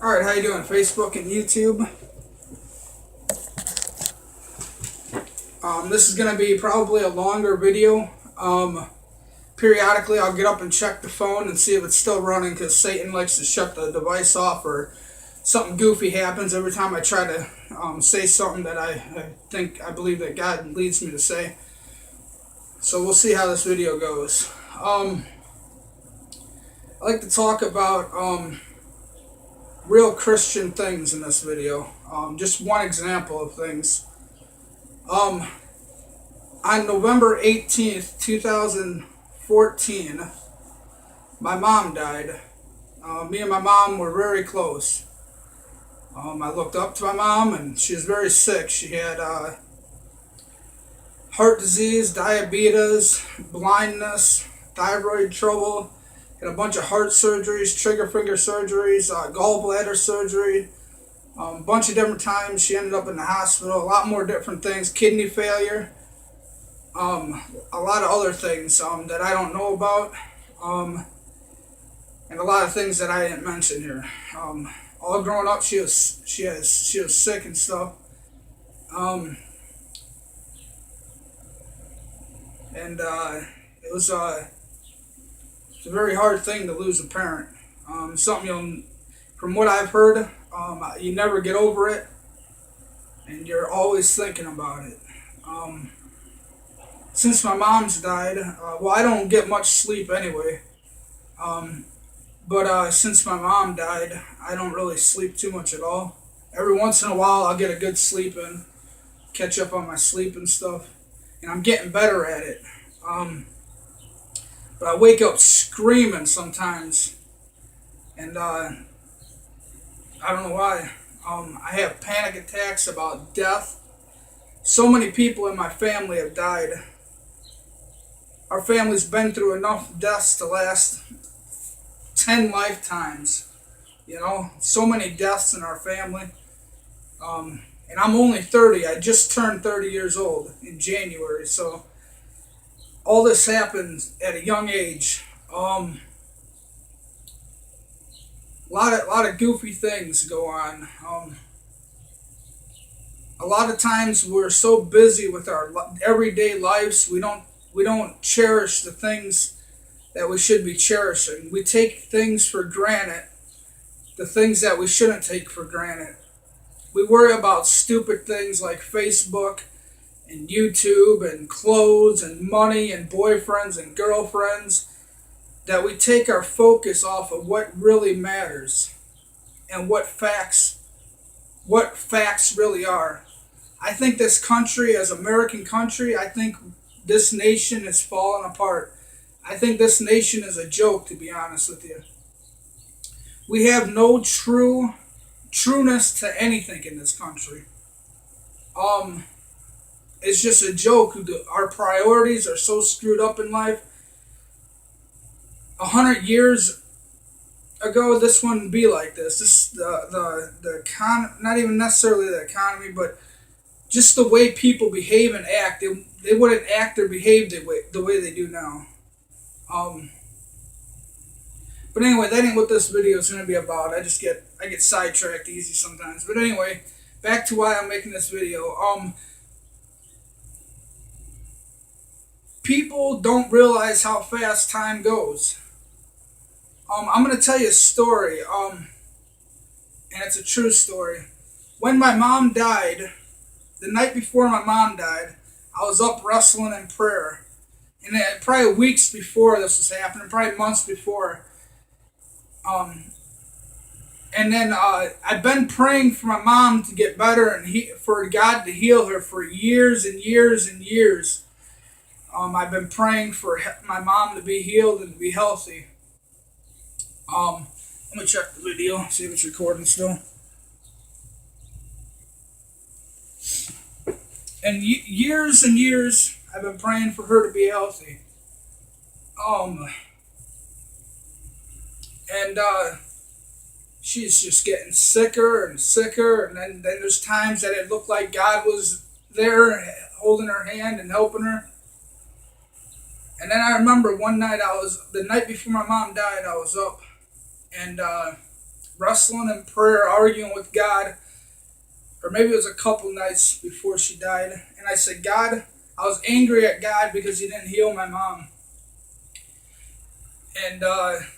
Alright, how you doing, Facebook and YouTube? This is going to be probably a longer video. Periodically I'll get up and check the phone and see if it's still running, because Satan likes to shut the device off or something goofy happens every time I try to say something that I believe that God leads me to say. So we'll see how this video goes. I like to talk about real Christian things in this video. Just one example of things. On November 18th, 2014, my mom died. Me and my mom were very close. I looked up to my mom, and she was very sick. She had heart disease, diabetes, blindness, thyroid trouble, had a bunch of heart surgeries, trigger finger surgeries, gallbladder surgery, a bunch of different times. She ended up in the hospital, a lot more different things, kidney failure, a lot of other things that I don't know about, and a lot of things that I didn't mention here. All growing up, she was sick and stuff. It was a very hard thing to lose a parent. From what I've heard, you never get over it, and you're always thinking about it. Since my mom's died, I don't get much sleep anyway. But since my mom died, I don't really sleep too much at all. Every once in a while, I'll get a good sleep in, catch up on my sleep and stuff, and I'm getting better at it. But I wake up screaming sometimes, and I don't know why. I have panic attacks about death. So many people in my family have died. Our family's been through enough deaths to last 10 lifetimes. You know, so many deaths in our family. And I'm only 30. I just turned 30 years old in January. So all this happened at a young age. A lot of goofy things go on. A lot of times we're so busy with our everyday lives, we don't cherish the things that we should be cherishing. We take things for granted, the things that we shouldn't take for granted. We worry about stupid things like Facebook and YouTube and clothes and money and boyfriends and girlfriends, that we take our focus off of what really matters and what facts really are. I think this country, as American country, I think this nation is falling apart. I think this nation is a joke, to be honest with you. We have no trueness to anything in this country. It's just a joke. Our priorities are so screwed up in life. 100 years ago, this wouldn't be like this. Not even necessarily the economy, but just the way people behave and act. They wouldn't act or behave the way they do now. But anyway, that ain't what this video is going to be about. I get sidetracked easy sometimes. But anyway, back to why I'm making this video. People don't realize how fast time goes. I'm going to tell you a story, and it's a true story. When my mom died, the night before my mom died, I was up wrestling in prayer. And probably weeks before this was happening, probably months before. And then I've been praying for my mom to get better and for God to heal her for years and years and years. I've been praying for my mom to be healed and to be healthy. Let me check the video, see if it's recording still. And years and years, I've been praying for her to be healthy. And she's just getting sicker and sicker. And then there's times that it looked like God was there holding her hand and helping her. And then I remember one night, the night before my mom died, I was up. And wrestling in prayer, arguing with God, or maybe it was a couple nights before she died. And I said, God, I was angry at God because He didn't heal my mom. And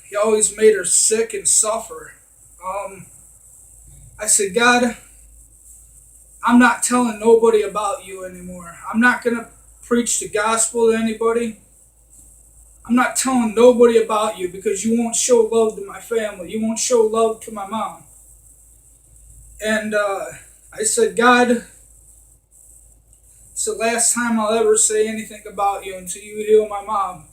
He always made her sick and suffer. I said, God, I'm not telling nobody about you anymore. I'm not going to preach the gospel to anybody. I'm not telling nobody about you because you won't show love to my family. You won't show love to my mom. And I said, God, it's the last time I'll ever say anything about you until you heal my mom.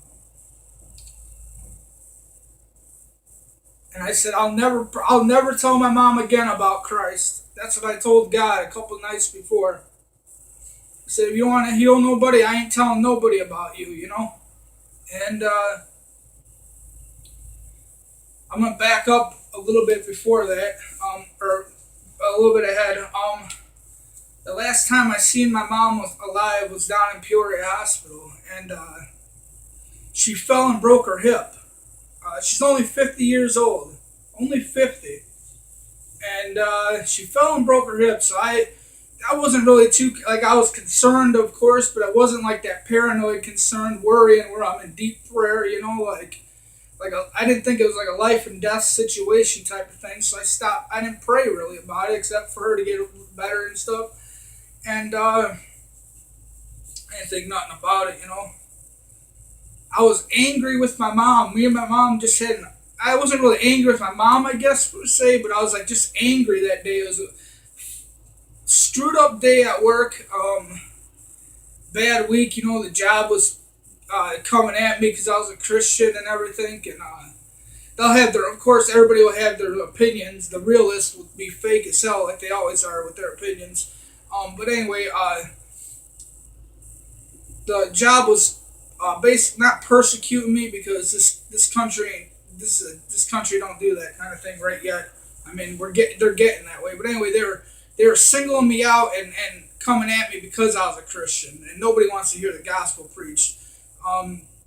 And I said, I'll never tell my mom again about Christ. That's what I told God a couple nights before. I said, if you want to heal nobody, I ain't telling nobody about you, you know? And I'm going to back up a little bit before that, or a little bit ahead. The last time I seen my mom was alive was down in Peoria Hospital, and she fell and broke her hip. She's only 50 years old, only 50, and she fell and broke her hip. So I wasn't really I was concerned, of course, but I wasn't like that paranoid, concerned, worrying where I'm in deep prayer, you know, I didn't think it was like a life and death situation type of thing. So I stopped. I didn't pray really about it, except for her to get better and stuff. And I didn't think nothing about it, you know. I was angry with my mom. Me and my mom just had. I wasn't really angry with my mom, I guess per se, but I was like just angry that day. It was a screwed up day at work. Bad week, you know. The job was coming at me because I was a Christian and everything, and they'll have their. Of course, everybody will have their opinions. The realists will be fake as hell, like they always are with their opinions. But anyway, the job was basically not persecuting me because this country don't do that kind of thing right yet. I mean, they're getting that way. But anyway, they were singling me out and coming at me because I was a Christian, and nobody wants to hear the gospel preached.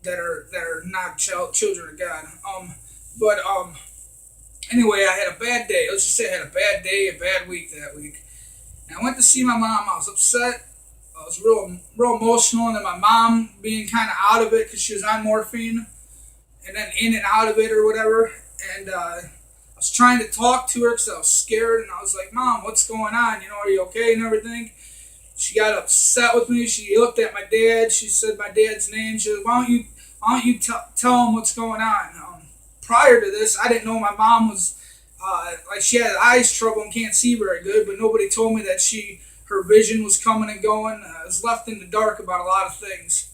That are not children of God. But anyway, I had a bad day. Let's just say I had a bad day, a bad week that week. And I went to see my mom. I was upset. I was real emotional, and then my mom being kind of out of it because she was on morphine, and then in and out of it or whatever. And I was trying to talk to her because I was scared, and I was like, "Mom, what's going on? You know, are you okay?" and everything. She got upset with me. She looked at my dad. She said my dad's name. She said, "Why don't you tell him what's going on?" Prior to this, I didn't know my mom was she had eyes trouble and can't see very good, but nobody told me that her vision was coming and going. I was left in the dark about a lot of things,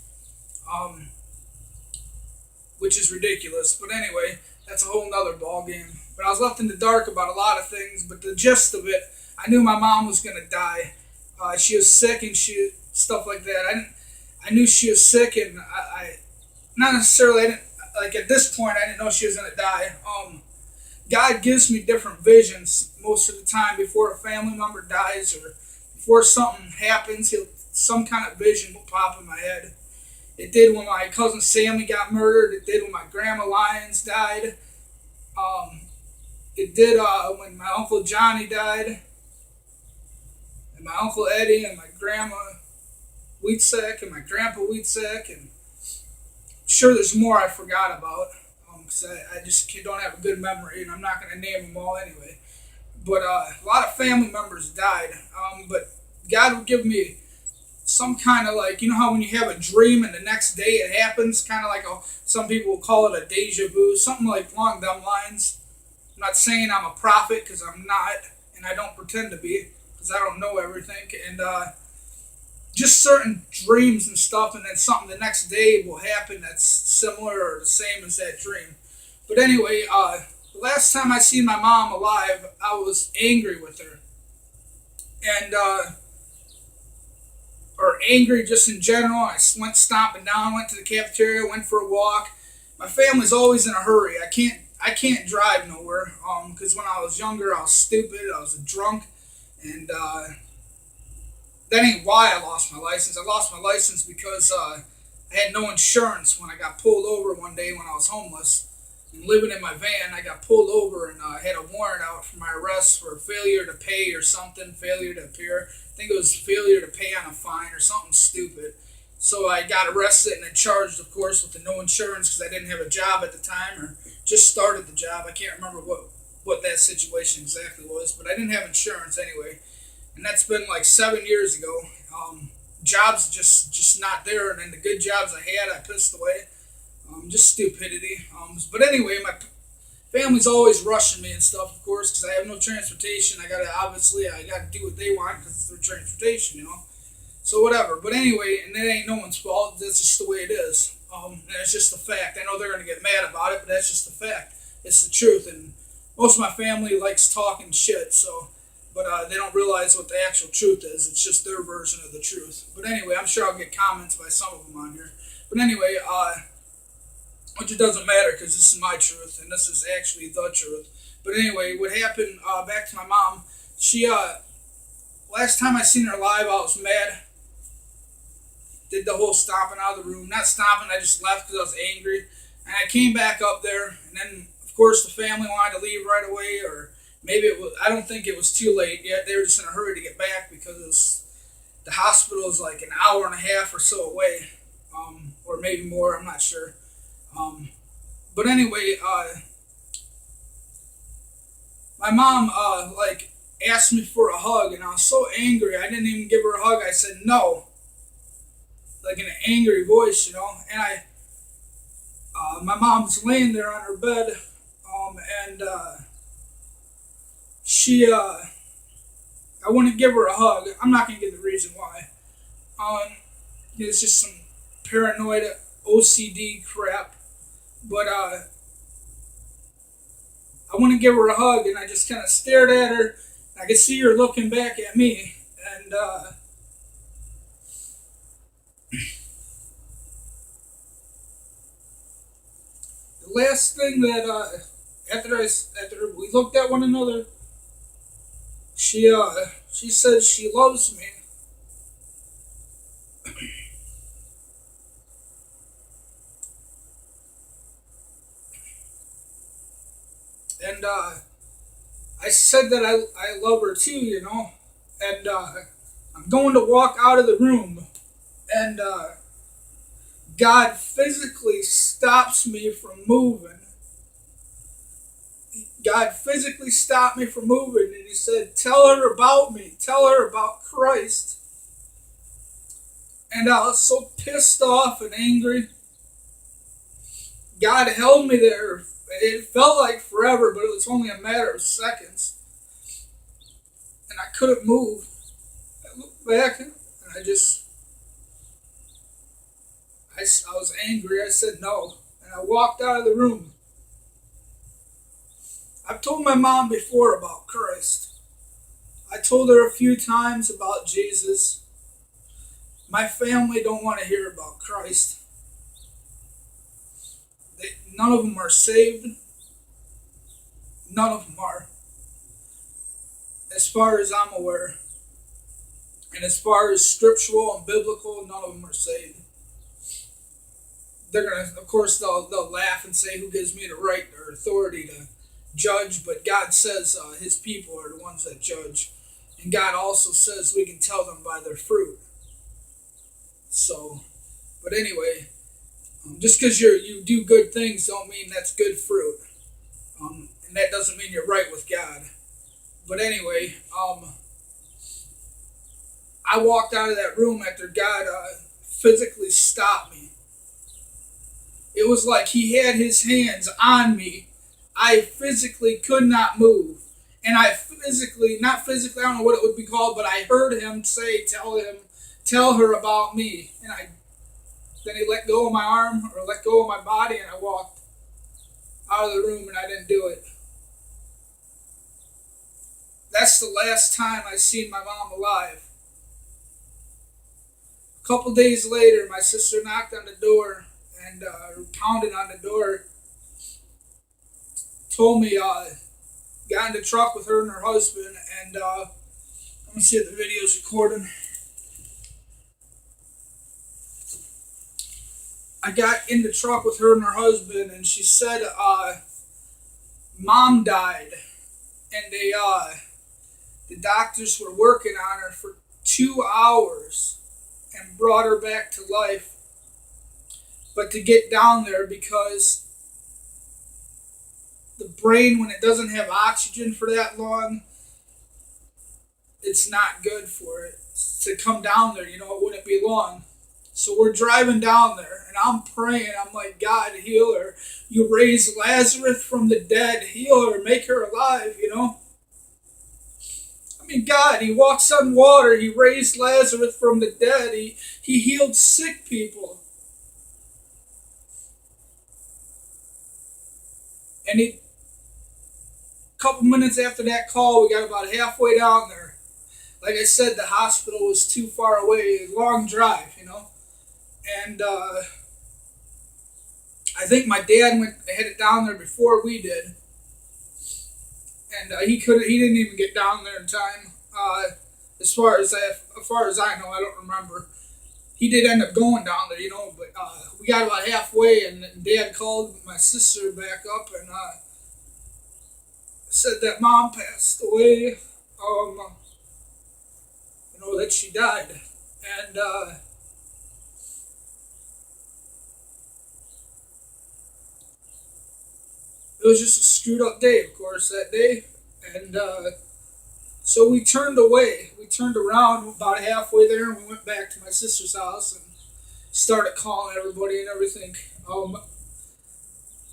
which is ridiculous. But anyway, that's a whole nother ball game. But I was left in the dark about a lot of things. But the gist of it, I knew my mom was gonna die. She was sick and stuff like that. I knew she was sick, and I not necessarily. I didn't like at this point. I didn't know she was gonna die. God gives me different visions most of the time before a family member dies or before something happens. Some kind of vision will pop in my head. It did when my cousin Sammy got murdered. It did when my grandma Lyons died. It did when my uncle Johnny died. And my uncle Eddie and my grandma Wheatsack and my grandpa Wheatsack, and I'm sure there's more I forgot about because I just don't have a good memory, and I'm not going to name them all anyway. But a lot of family members died, but God would give me some kind of you know how when you have a dream and the next day it happens, kind of like some people will call it a deja vu, something like along them lines. I'm not saying I'm a prophet because I'm not, and I don't pretend to be. I don't know everything, and just certain dreams and stuff, and then something the next day will happen that's similar or the same as that dream. But anyway, the last time I seen my mom alive, I was angry with her, and or angry just in general. I went stomping down, went to the cafeteria, went for a walk. My family's always in a hurry. I can't drive nowhere because when I was younger, I was stupid. I was a drunk. And that ain't why I lost my license. I lost my license because I had no insurance when I got pulled over one day when I was homeless. and living in my van, I got pulled over and had a warrant out for my arrest for failure to pay or something, failure to appear. I think it was failure to pay on a fine or something stupid. So I got arrested and then charged, of course, with the no insurance because I didn't have a job at the time or just started the job. I can't remember what that situation exactly was, but I didn't have insurance anyway. And that's been like 7 years ago. Jobs just not there, and then the good jobs I had, I pissed away. Just stupidity. But anyway, my family's always rushing me and stuff, of course, because I have no transportation. I gotta do what they want because it's their transportation, you know. So whatever. But anyway, and that ain't no one's fault. That's just the way it is. And it's just a fact. I know they're gonna get mad about it, but that's just a fact. It's the truth. And most of my family likes talking shit, but they don't realize what the actual truth is. It's just their version of the truth. But anyway, I'm sure I'll get comments by some of them on here. But anyway, which it doesn't matter because this is my truth and this is actually the truth. But anyway, what happened, back to my mom, she, last time I seen her live, I was mad. Did the whole stomping out of the room. Not stomping, I just left because I was angry. And I came back up there, and then, of course, the family wanted to leave right away, or maybe it was, I don't think it was too late yet. They were just in a hurry to get back because the hospital is like an hour and a half or so away, or maybe more, I'm not sure. But anyway, my mom, asked me for a hug, and I was so angry, I didn't even give her a hug. I said no, like in an angry voice, you know, and my mom's laying there on her bed, and I wouldn't give her a hug. I'm not going to give the reason why. It's just some paranoid OCD crap. But I wouldn't give her a hug, and I just kind of stared at her. I could see her looking back at me, and the last thing that after we looked at one another, she said she loves me. And I said that I love her too, you know. And I'm going to walk out of the room, and God physically stops me from moving. God physically stopped me from moving, and He said, "Tell her about me. Tell her about Christ." And I was so pissed off and angry. God held me there. It felt like forever, but it was only a matter of seconds. And I couldn't move. I looked back, and I was angry. I said no, and I walked out of the room. I've told my mom before about Christ. I told her a few times about Jesus. My family don't want to hear about Christ. None of them are saved. None of them are. As far as I'm aware. And as far as scriptural and biblical, none of them are saved. They're going to, of course, they'll laugh and say, who gives me the right or authority to judge? But God says His people are the ones that judge. And God also says we can tell them by their fruit. So, but anyway, just because you do good things don't mean that's good fruit. And that doesn't mean you're right with God. But anyway, I walked out of that room after God physically stopped me. It was like He had His hands on me. I physically could not move. And I not physically, I don't know what it would be called, but I heard Him say, tell her about me. And then He let go of my arm, or let go of my body, and I walked out of the room, and I didn't do it. That's the last time I seen my mom alive. A couple days later, my sister knocked on the door and pounded on the door. Told me, got in the truck with her and her husband, and let me see if the video's recording. I got in the truck with her and her husband, and she said, "Mom died," and the doctors were working on her for 2 hours and brought her back to life. But to get down there, because the brain, when it doesn't have oxygen for that long, it's not good for it to come down there. It wouldn't be long. So we're driving down there, and I'm praying. I'm like, God, heal her. You raised Lazarus from the dead. Heal her. Make her alive. I mean, God, He walks on water. He raised Lazarus from the dead. He healed sick people. And a couple minutes after that call, we got about halfway down there. Like I said, the hospital was too far away. Long drive. And I think my dad headed down there before we did. And he didn't even get down there in time. As far as I know, I don't remember. He did end up going down there, but we got about halfway, and Dad called my sister back up and said that Mom passed away. That she died, and it was just a screwed up day, of course, that day, and so we turned away. We turned around about halfway there, and we went back to my sister's house and started calling everybody and everything.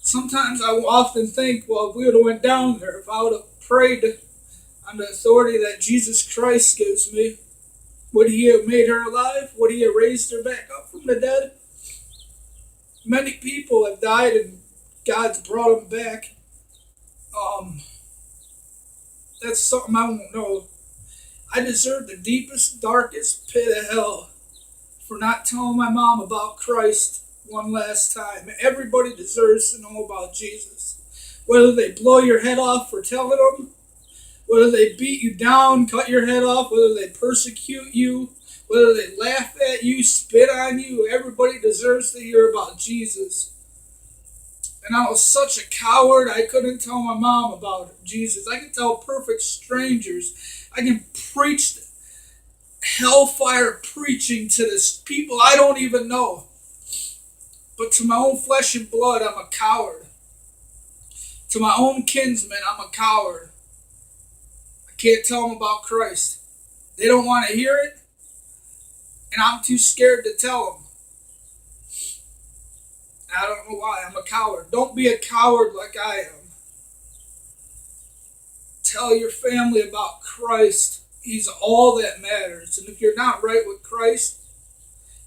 Sometimes I often think, well, if we would have went down there, if I would have prayed on the authority that Jesus Christ gives me, would He have made her alive? Would He have raised her back up from the dead? Many people have died and God's brought them back. That's something I won't know. I deserve the deepest, darkest pit of hell for not telling my mom about Christ one last time. Everybody deserves to know about Jesus. Whether they blow your head off for telling them, whether they beat you down, cut your head off, whether they persecute you, whether they laugh at you, spit on you, everybody deserves to hear about Jesus. And I was such a coward, I couldn't tell my mom about Jesus. I can tell perfect strangers. I can preach hellfire preaching to this people I don't even know. But to my own flesh and blood, I'm a coward. To my own kinsmen, I'm a coward. I can't tell them about Christ. They don't want to hear it, and I'm too scared to tell them. I don't know why. I'm a coward. Don't be a coward like I am. Tell your family about Christ. He's all that matters. And if you're not right with Christ,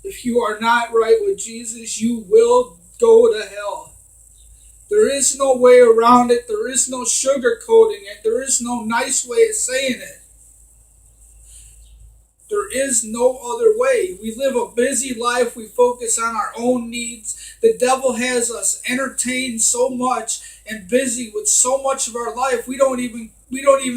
if you are not right with Jesus, you will go to hell. There is no way around it. There is no sugarcoating it. There is no nice way of saying it. There is no other way. We live a busy life. We focus on our own needs. The devil has us entertained so much and busy with so much of our life. We don't even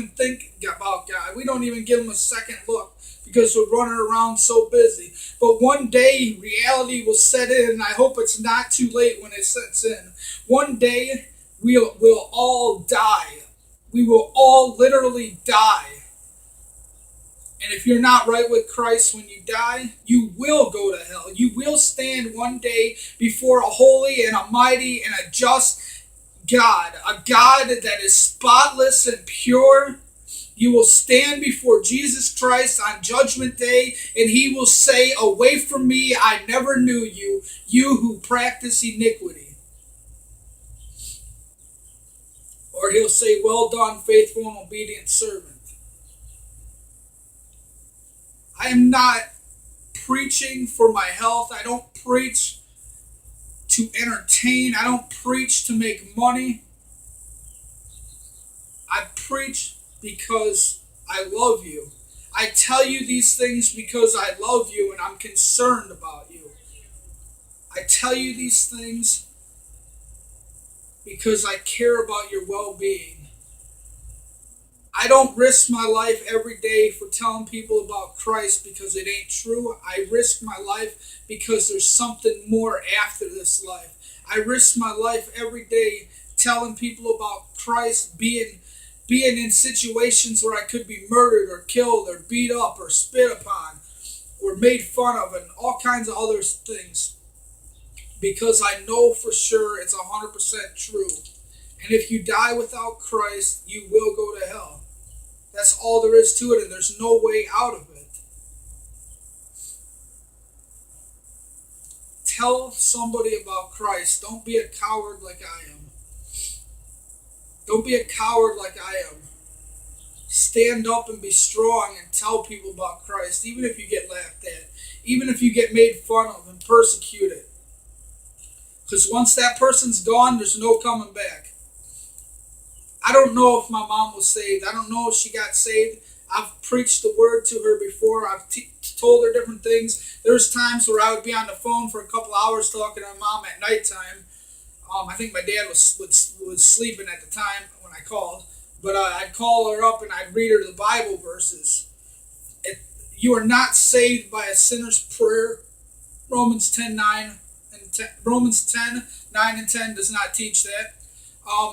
think about God. We don't even give him a second look because we're running around so busy. But one day reality will set in, and I hope it's not too late when it sets in. One day we'll all die. We will all literally die. And if you're not right with Christ when you die, you will go to hell. You will stand one day before a holy and a mighty and a just God, a God that is spotless and pure. You will stand before Jesus Christ on Judgment Day, and He will say, "Away from me, I never knew you, you who practice iniquity." Or He'll say, "Well done, faithful and obedient servant." I am not preaching for my health. I don't preach to entertain. I don't preach to make money. I preach because I love you. I tell you these things because I love you and I'm concerned about you. I tell you these things because I care about your well-being. I don't risk my life every day for telling people about Christ because it ain't true. I risk my life because there's something more after this life. I risk my life every day telling people about Christ, being in situations where I could be murdered or killed or beat up or spit upon or made fun of and all kinds of other things because I know for sure it's 100% true. And if you die without Christ, you will go to hell. That's all there is to it, and there's no way out of it. Tell somebody about Christ. Don't be a coward like I am. Don't be a coward like I am. Stand up and be strong and tell people about Christ, even if you get laughed at, even if you get made fun of and persecuted. Because once that person's gone, there's no coming back. I don't know if my mom was saved. I don't know if she got saved. I've preached the word to her before. I've told her different things. There's times where I would be on the phone for a couple hours talking to my mom at nighttime. I think my dad was sleeping at the time when I called. But I'd call her up and I'd read her the Bible verses. You are not saved by a sinner's prayer. Romans 10:9 and 10, Romans 10:9 and 10 does not teach that.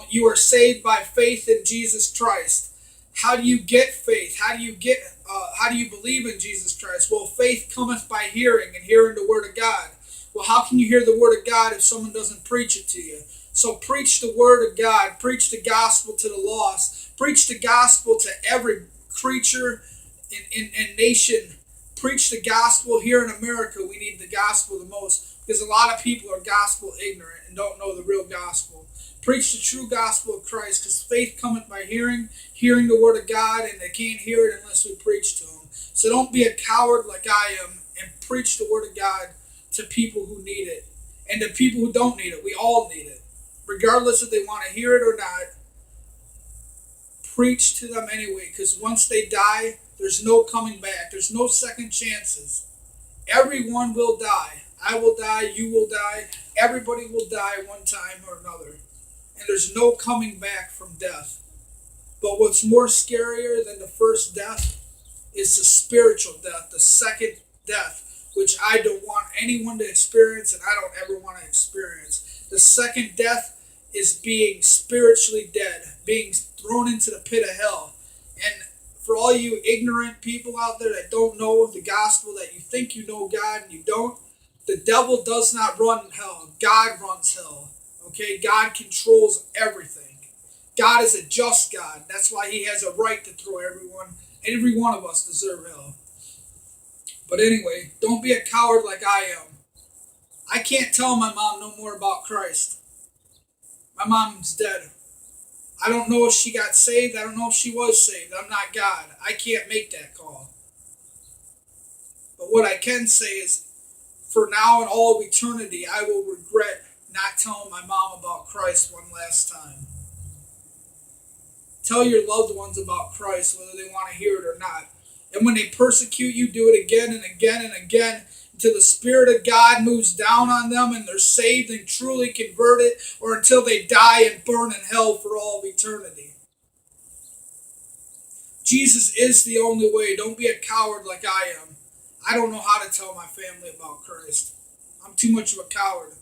You are saved by faith in Jesus Christ. How do you get faith? How do you believe in Jesus Christ? Well, faith cometh by hearing, and hearing the word of God. Well, how can you hear the word of God if someone doesn't preach it to you? So preach the word of God. Preach the gospel to the lost. Preach the gospel to every creature in nation. Preach the gospel. Here in America, we need the gospel the most because a lot of people are gospel ignorant and don't know the real gospel. Preach the true gospel of Christ because faith cometh by hearing the word of God, and they can't hear it unless we preach to them. So don't be a coward like I am and preach the word of God to people who need it and to people who don't need it. We all need it. Regardless if they want to hear it or not, preach to them anyway because once they die, there's no coming back. There's no second chances. Everyone will die. I will die. You will die. Everybody will die one time or another. And there's no coming back from death. But what's more scarier than the first death is the spiritual death, the second death, which I don't want anyone to experience and I don't ever want to experience. The second death is being spiritually dead, being thrown into the pit of hell. And for all you ignorant people out there that don't know the gospel, that you think you know God and you don't, the devil does not run hell. God runs hell. Okay? God controls everything. God is a just God. That's why he has a right to throw every one of us deserve hell. But anyway, don't be a coward like I am. I can't tell my mom no more about Christ. My mom's dead. I don't know if she got saved. I don't know if she was saved. I'm not God. I can't make that call. But what I can say is, for now and all of eternity, I will regret not telling my mom about Christ one last time. Tell your loved ones about Christ, whether they want to hear it or not. And when they persecute you, do it again and again and again until the Spirit of God moves down on them and they're saved and truly converted, or until they die and burn in hell for all of eternity. Jesus is the only way. Don't be a coward like I am. I don't know how to tell my family about Christ. I'm too much of a coward.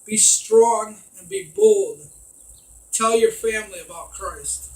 Be strong and be bold. Tell your family about Christ.